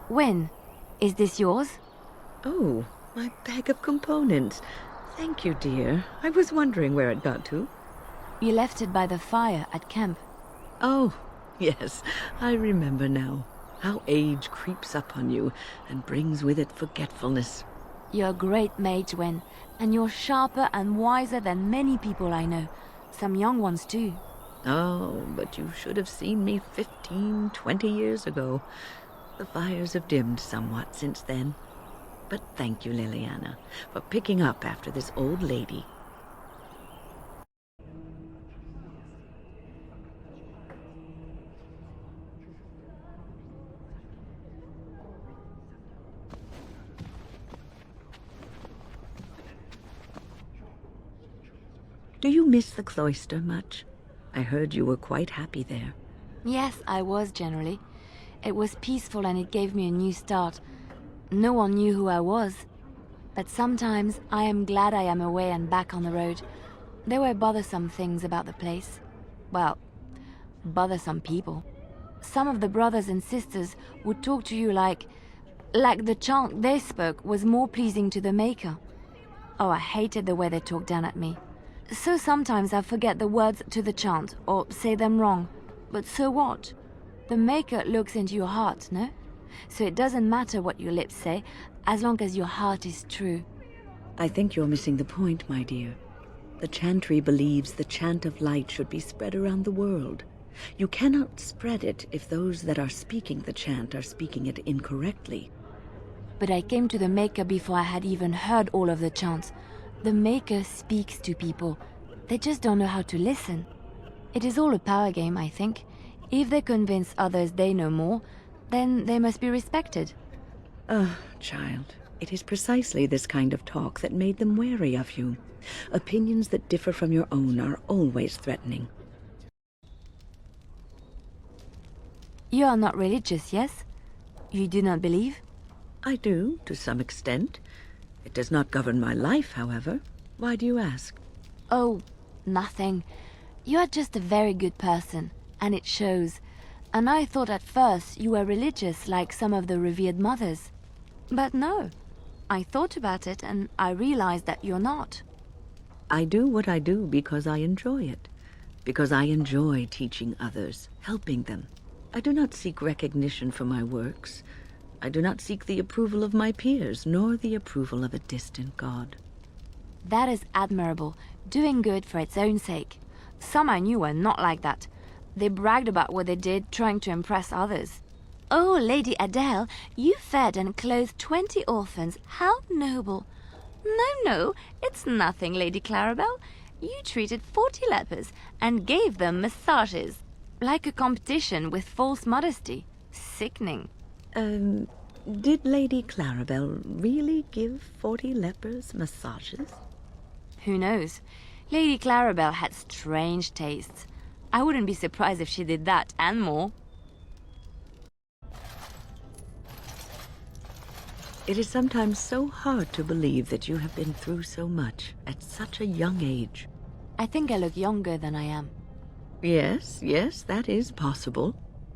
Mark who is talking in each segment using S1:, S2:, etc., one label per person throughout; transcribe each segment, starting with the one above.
S1: Wynne, is this yours?
S2: Oh, my bag of components. Thank you, dear. I was wondering where it got to.
S1: You left it by the fire at camp.
S2: Oh, yes, I remember now. How age creeps up on you and brings with it forgetfulness.
S1: You're a great mage, Wynne, and you're sharper and wiser than many people I know. Some young ones, too.
S2: Oh, but you should have seen me 15, 20 years ago. The fires have dimmed somewhat since then. But thank you, Leliana, for picking up after this old lady. Do you miss the cloister much? I heard you were quite happy there.
S1: Yes, I was generally. It was peaceful and it gave me a new start. No one knew who I was. But sometimes I am glad I am away and back on the road. There were bothersome things about the place. Well, bothersome people. Some of the brothers and sisters would talk to you like the chant they spoke was more pleasing to the Maker. Oh, I hated the way they talked down at me. So sometimes I forget the words to the chant, or say them wrong. But so what? The Maker looks into your heart, no? So it doesn't matter what your lips say, as long as your heart is true.
S2: I think you're missing the point, my dear. The chantry believes the chant of light should be spread around the world. You cannot spread it if those that are speaking the chant are speaking it incorrectly.
S1: But I came to the Maker before I had even heard all of the chants. The Maker speaks to people. They just don't know how to listen. It is all a power game, I think. If they convince others they know more, then they must be respected.
S2: Child, it is precisely this kind of talk that made them wary of you. Opinions that differ from your own are always threatening.
S1: You are not religious, yes? You do not believe?
S2: I do, to some extent. It does not govern my life, however. Why do you ask?
S1: Oh, nothing. You are just a very good person, and it shows. And I thought at first you were religious like some of the revered mothers. But no. I thought about it and I realized that you're not.
S2: I do what I do because I enjoy it. Because I enjoy teaching others, helping them. I do not seek recognition for my works. I do not seek the approval of my peers, nor the approval of a distant god.
S1: That is admirable, doing good for its own sake. Some I knew were not like that. They bragged about what they did, trying to impress others. Oh, Lady Adele, you fed and clothed 20 orphans. How noble. No, it's nothing, Lady Clarabelle. You treated 40 lepers and gave them massages. Like a competition with false modesty. Sickening.
S2: Did Lady Clarabelle really give 40 lepers massages?
S1: Who knows? Lady Clarabelle had strange tastes. I wouldn't be surprised if she did that and more.
S2: It is sometimes so hard to believe that you have been through so much at such a young age.
S1: I think I look younger than I am.
S2: Yes, that is possible.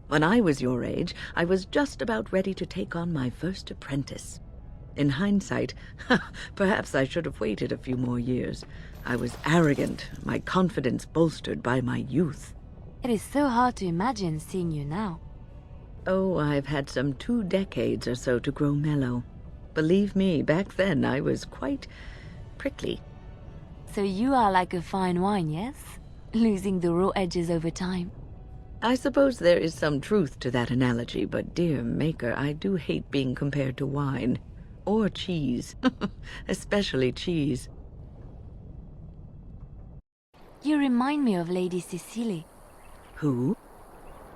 S2: When I was your age, I was just about ready to take on my first apprentice. In hindsight, perhaps I should have waited a few more years. I was arrogant, my confidence bolstered by my youth.
S1: It is so hard to imagine seeing you now.
S2: Oh, I've had some 2 decades or so to grow mellow. Believe me, back then I was quite prickly.
S1: So you are like a fine wine, yes? Losing the raw edges over time.
S2: I suppose there is some truth to that analogy, but dear Maker, I do hate being compared to wine. Or cheese. Especially cheese.
S1: You remind me of Lady Cecily.
S2: Who?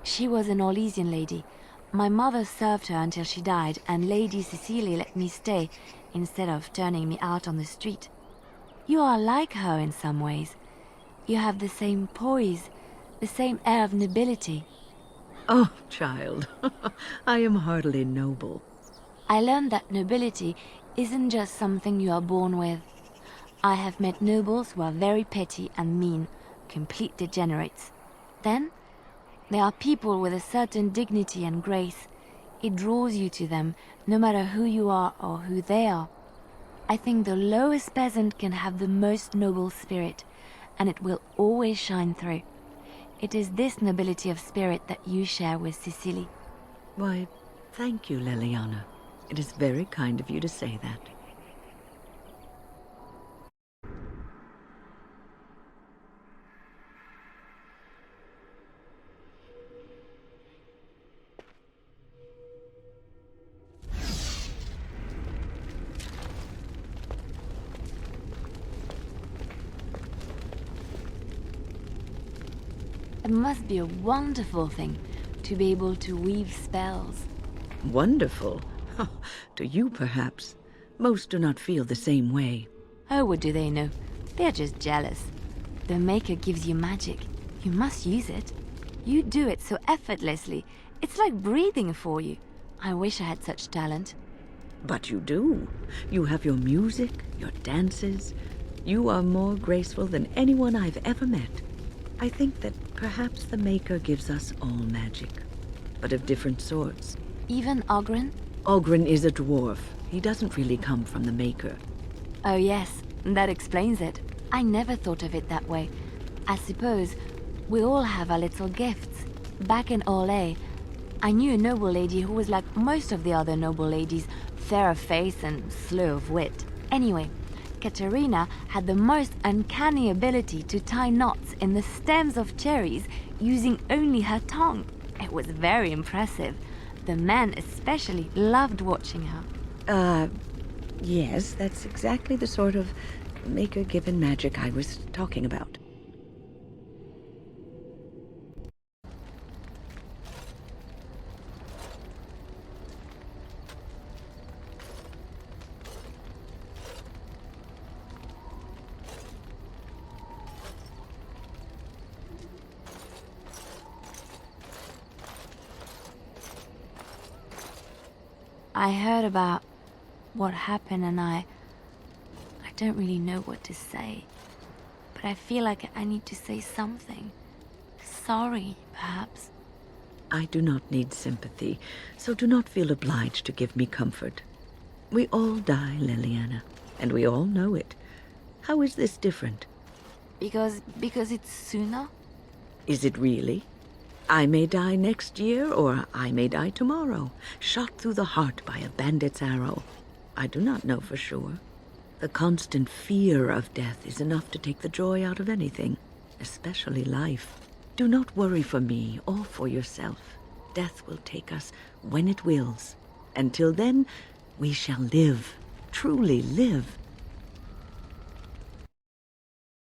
S1: She was an Orlesian lady. My mother served her until she died, and Lady Cecily let me stay, instead of turning me out on the street. You are like her in some ways. You have the same poise, the same air of nobility.
S2: Oh, child, I am hardly noble.
S1: I learned that nobility isn't just something you are born with. I have met nobles who are very petty and mean, complete degenerates. Then, there are people with a certain dignity and grace. It draws you to them, no matter who you are or who they are. I think the lowest peasant can have the most noble spirit, and it will always shine through. It is this nobility of spirit that you share with Cecily.
S2: Why, thank you, Leliana. It is very kind of you to say that.
S1: It must be a wonderful thing to be able to weave spells.
S2: Wonderful? To you, perhaps. Most do not feel the same way.
S1: Oh, what do they know? They're just jealous. The Maker gives you magic. You must use it. You do it so effortlessly. It's like breathing for you. I wish I had such talent.
S2: But you do. You have your music, your dances. You are more graceful than anyone I've ever met. I think that perhaps the Maker gives us all magic, but of different sorts.
S1: Even Ogren?
S2: Ogren is a dwarf. He doesn't really come from the Maker.
S1: Oh yes, that explains it. I never thought of it that way. I suppose we all have our little gifts. Back in Orlais, I knew a noble lady who was like most of the other noble ladies, fair of face and slow of wit. Anyway, Katerina had the most uncanny ability to tie knots in the stems of cherries using only her tongue. It was very impressive. The men especially loved watching her.
S2: Yes, that's exactly the sort of Maker-given magic I was talking about.
S1: I heard about what happened and I don't really know what to say. But I feel like I need to say something. Sorry, perhaps.
S2: I do not need sympathy, so do not feel obliged to give me comfort. We all die, Leliana, and we all know it. How is this different?
S1: Because it's sooner?
S2: Is it really? I may die next year, or I may die tomorrow, shot through the heart by a bandit's arrow. I do not know for sure. The constant fear of death is enough to take the joy out of anything, especially life. Do not worry for me or for yourself. Death will take us when it wills. Until then, we shall live, truly live.